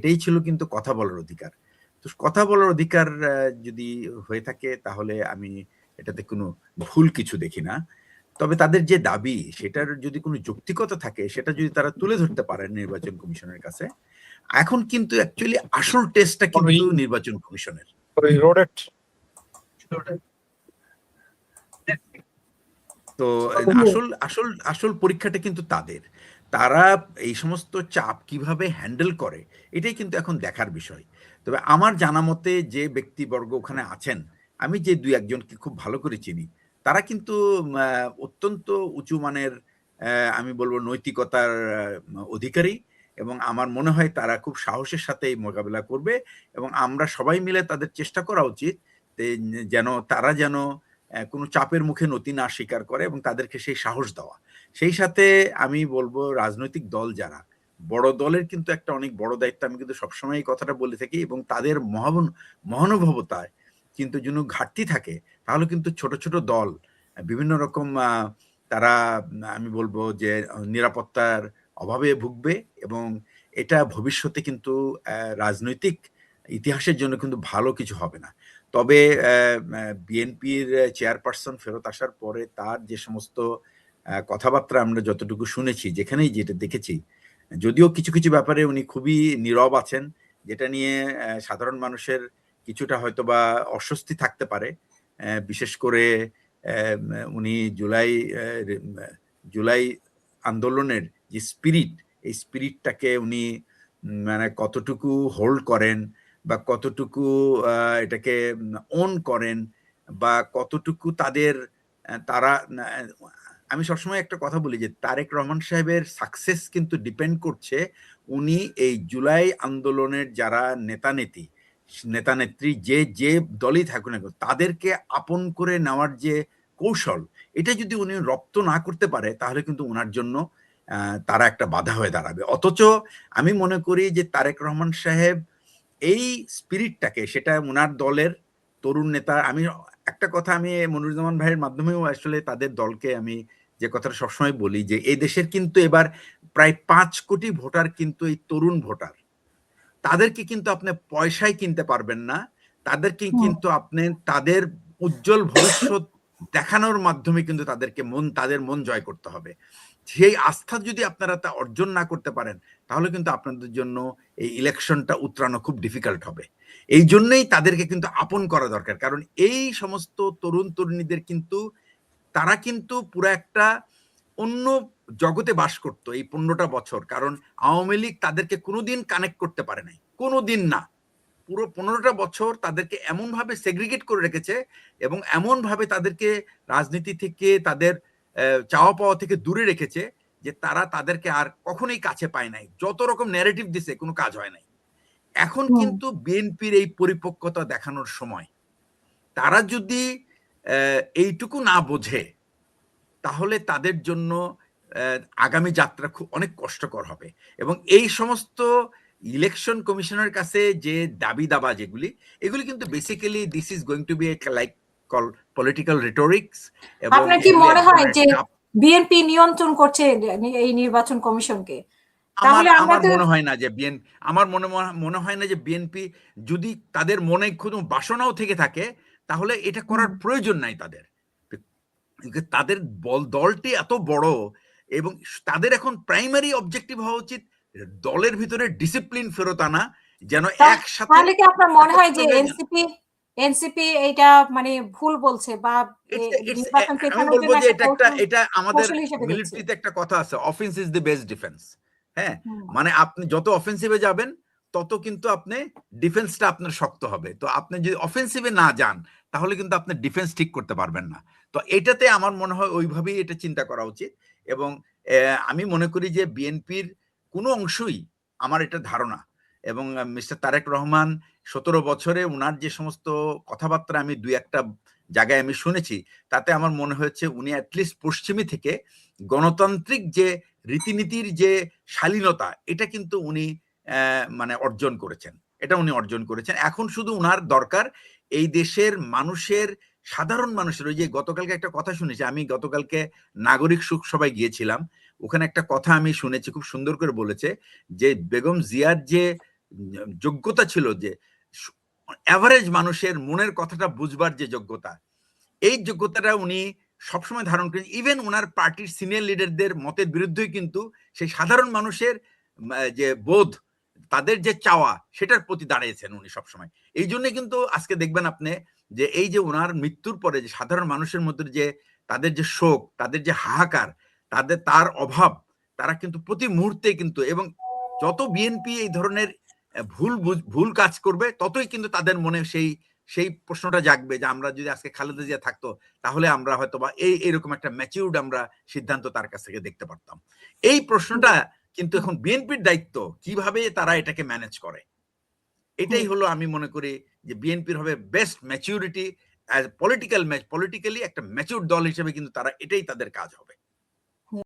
এটাই ছিল কিন্তু কথা বলার অধিকার। তো কথা বলার অধিকার যদি হয়ে থাকে তাহলে আমি এটাতে কোনো ভুল কিছু দেখি না। তবে তাদের যে দাবি সেটার যদি কোনো যৌক্তিকতা থাকে সেটা যদি তারা তুলে ধরতে পারেন নির্বাচন কমিশনের কাছে, এখন কিন্তু অ্যাকচুয়ালি আসল টেস্টটা কিন্তু নির্বাচন কমিশনের। তো আসল আসল আসল পরীক্ষাটা কিন্তু তাদের। তারা এই সমস্ত চাপ কিভাবে হ্যান্ডেল করে এটাই কিন্তু এখন দেখার বিষয়। তবে আমার জানা মতে যে ব্যক্তিবর্গ ওখানে আছেন, আমি যে ২-১ জনকে খুব ভালো করে চিনি, তারা কিন্তু অত্যন্ত উঁচু মানের আমি বলব নৈতিকতার অধিকারী এবং আমার মনে হয় তারা খুব সাহসের সাথে এই মোকাবিলা করবে এবং আমরা সবাই মিলে তাদের চেষ্টা করা উচিত যেন তারা যেন কোনো চাপের মুখে নতি না স্বীকার করে এবং তাদেরকে সেই সাহস দেওয়া। সেই সাথে আমি বলবো রাজনৈতিক দল যারা, বড় দলের কিন্তু একটা অনেক বড় দায়িত্ব, আমি কিন্তু সবসময় এই কথাটা বলে থাকি এবং তাদের মহানুভবতায় কিন্তু যদি ঘাটতি থাকে তাহলে কিন্তু ছোট ছোট দল বিভিন্ন রকম তারা আমি বলবো যে নিরাপত্তার অভাবে ভুগবে এবং এটা ভবিষ্যতে কিন্তু রাজনৈতিক ইতিহাসের জন্য কিন্তু ভালো কিছু হবে না। তবে বিএনপির চেয়ারপারসন ফেরত আসার পরে তার যে সমস্ত কথাবার্তা আমরা যতটুকু শুনেছি, যেখানেই যেটা দেখেছি, যদিও কিছু কিছু ব্যাপারে উনি খুবই নীরব আছেন, যেটা নিয়ে সাধারণ মানুষের কিছুটা হয়তো বা অস্বস্তি থাকতে পারে। বিশেষ করে উনি জুলাই আন্দোলনের যে স্পিরিট, এই স্পিরিটটাকে উনি মানে কতটুকু হোল্ড করেন বা কতটুকু এটাকে ওন করেন বা কতটুকু তারা আমি সবসময় একটা কথা বলি যে তারেক রহমান সাহেবের সাকসেস কিন্তু ডিপেন্ড করছে উনি এই জুলাই আন্দোলনের যারা নেতা-নেত্রী যে দলই থাকুক না তাদেরকে আপন করে নেওয়ার যে কৌশল, এটা যদি উনি রপ্ত না করতে পারে তাহলে কিন্তু ওনার জন্য তারা একটা বাধা হয়ে দাঁড়াবে। অথচ আমি মনে করি যে তারেক রহমান সাহেব এই স্পিরিটটাকে, সেটা ওনার দলের তরুণ নেতা, আমি একটা কথা আমি মনিরুজ্জামান ভাইয়ের মাধ্যমেও আসলে তাদের দলকে আমি যে কথাটা সবসময় বলি যে এই দেশের কিন্তু এবার প্রায় ৫ কোটি ভোটার কিন্তু এই তরুণ ভোটার। তাদেরকে কিন্তু আপনি পয়সায় কিনতে পারবেন না, তাদেরকে কিন্তু আপনি তাদের উজ্জ্বল ভবিষ্যৎ দেখানোর মাধ্যমে কিন্তু তাদের মন জয় করতে হবে। সেই আস্থা যদি আপনারা তা অর্জন না করতে পারেন তাহলে কিন্তু আপনাদের জন্য এই ইলেকশনটা উতরানো খুব ডিফিকাল্ট হবে। এই জন্যই তাদেরকে কিন্তু আপন করা দরকার, কারণ এই সমস্ত তরুণ তরুণীদের কিন্তু তারা কিন্তু পুরো একটা অন্য জগতে বাস করতো এই ১৫টা বছর, কারণ আওয়ামী লীগ তাদেরকে কোনোদিন কানেক্ট করতে পারে নাই, কোনোদিন না। পুরো ১৫টা বছর তাদেরকে এমনভাবে সেগ্রিগেট করে রেখেছে এবং এমনভাবে তাদেরকে রাজনীতি থেকে তাদের চাওয়া পাওয়া থেকে দূরে রেখেছে যে তারা তাদেরকে আর কখনোই কাছে পায় নাই। যত রকম ন্যারেটিভ দিছে কোনো কাজ হয় নাই। এখন কিন্তু বিএনপির এই পরিপক্কতা দেখানোর সময়। তারা যদি এইটুকু না বোঝে তাহলে তাদের জন্য আগামী যাত্রা অনেক কষ্টকর হবে এবং এই সমস্ত ইলেকশন কমিশনের কাছে যে দাবি দাবা যেগুলি, এগুলি কিন্তু basically this is going to be like call political rhetorics. এবং আপনার কি মনে হয় যে বিএনপি নিয়ন্ত্রণ করছে এই নির্বাচন কমিশনকে? আমার মনে হয় না যে মনে হয় না যে বিএনপি, যদি তাদের মনে কোনো বাসনাও থেকে থাকে তাহলে এটা করার প্রয়োজন নাই তাদের। তাদের দলটি এত বড় এবং তাদের এখন প্রাইমারি অবজেক্টিভ হওয়া উচিত দলের ভিতরে ডিসিপ্লিন ফেরত আনা, যেন একসাথে। তাহলে কি আপনার মনে হয় যে এনসিপি এটা মানে ভুল বলছে বা আমি বলবো যে এটা আমাদের মিলিটারিতে একটা কথা আছে, offence is the best defence. হ্যাঁ, মানে আপনি যত অফেন্সিভে যাবেন তত কিন্তু আপনি ডিফেন্সটা আপনার শক্ত হবে। তো আপনি যদি অফেন্সিভে না যান তাহলে কিন্তু আপনি ডিফেন্স ঠিক করতে পারবেন না। তো এটাতে আমার মনে হয় ওইভাবেই এটা চিন্তা করা উচিত এবং আমি মনে করি যে বিএনপির কোনো অংশই, আমার এটা ধারণা, এবং মিস্টার তারেক রহমান ১৭ বছরে উনার যে সমস্ত কথাবার্তা আমি ২-১টা জায়গায় আমি শুনেছি, তাতে আমার মনে হয়েছে উনি অ্যাটলিস্ট পশ্চিমী থেকে গণতান্ত্রিক যে রীতিনীতির যে শালীনতা, এটা কিন্তু উনি মানে অর্জন করেছেন। এখন শুধু উনার দরকার এই দেশের মানুষের, সাধারণ মানুষের, ওই যে গতকালকে একটা কথা শুনেছি, আমি গতকালকে নাগরিক সুখ সভায় গিয়েছিলাম, ওখানে একটা কথা আমি শুনেছি, খুব সুন্দর করে বলেছে যে বেগম জিয়ার যে যোগ্যতা ছিল, যে এভারেজ মানুষের মনের কথাটা বুঝবার যে যোগ্যতা, এই যোগ্যতাটা উনি সবসময় ধারণ করেন। ইভেন ওনার পার্টির সিনিয়র লিডারদের মতের বিরুদ্ধেই কিন্তু সেই সাধারণ মানুষের যে বোধ, তাদের যে চাওয়া, সেটার প্রতি দাঁড়িয়েছেন উনি সবসময়। এই জন্য কিন্তু আজকে দেখবেন আপনি যে এই যে ওনার মৃত্যুর পরে যে সাধারণ মানুষের মধ্যে যে তাদের যে শোক, তাদের যে হাহাকার, তার অভাব, তারা কিন্তু প্রতি মুহূর্তে কিন্তু, এবং যত বিএনপি এই ধরনের ভুল কাজ করবে, ততই কিন্তু তাদের মনে সেই প্রশ্নটা জাগবে যে আমরা যদি আজকে খালেদা জিয়া থাকতো, তাহলে আমরা হয়তো বা এইরকম একটা ম্যাচিউরড আমরা সিদ্ধান্ত তার কাছ থেকে দেখতে পারতাম। এই প্রশ্নটা কিন্তু এখন বিএনপির দায়িত্ব, কিভাবে তারা এটাকে ম্যানেজ করে। এটাই হলো, আমি মনে করি যে বিএনপির হবে বেস্ট ম্যাচিউরিটি, পলিটিক্যালি একটা ম্যাচিউর দল হিসেবে কিন্তু তারা, এটাই তাদের কাজ হবে।